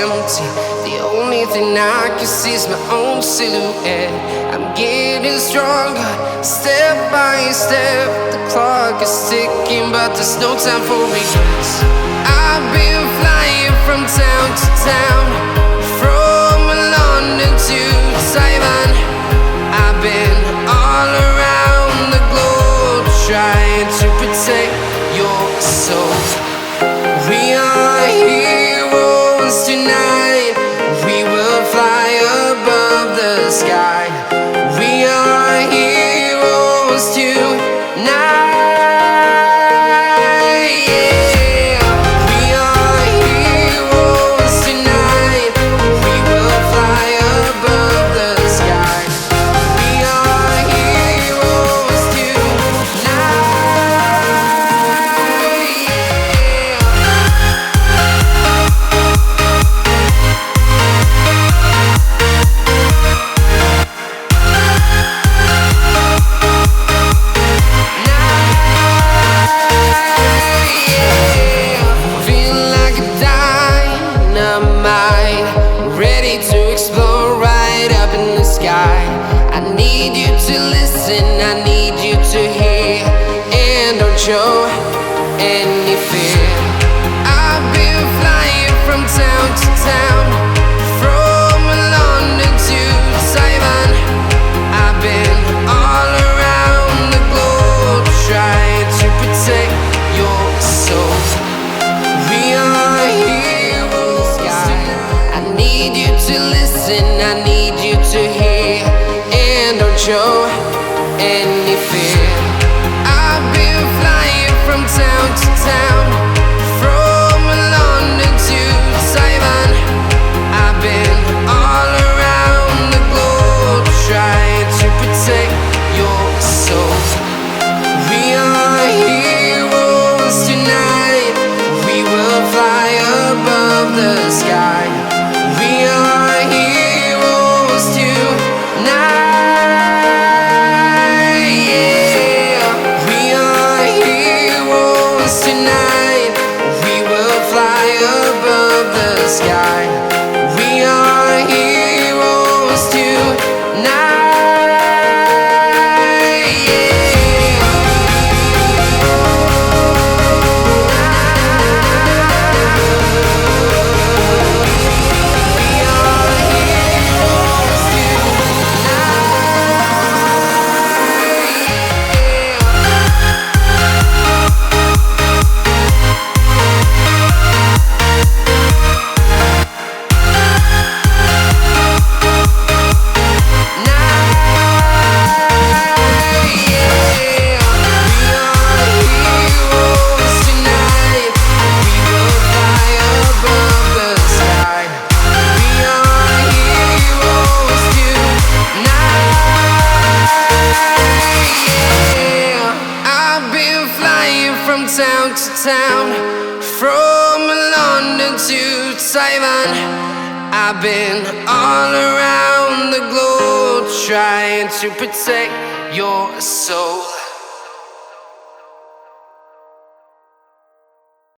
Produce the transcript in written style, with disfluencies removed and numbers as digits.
empty. The only thing I can see is my own silhouette. I'm getting stronger, step by step. The clock is ticking, but there's no time for regrets. I've been flying from town to town, from London to Taiwan. I've been all around the globe, trying to protect your soul. We are heroes tonight. We will fly above the sky. We are heroes tonight. I need you to listen, I need you to hear, and don't show any fear. I've been flying from town to town, from London to Taiwan. I've been all around the globe, trying to protect your soul. We are heroes tonight. I need you to listen, I need you to hear, and don't show any fear. I've been flying from town to town, from London to Taiwan. I've been all around the globe, trying to protect your soul. We are heroes tonight. We will fly above the sky. We are heroes tonight. Town to town, from London to Taiwan. I've been all around the globe, trying to protect your soul.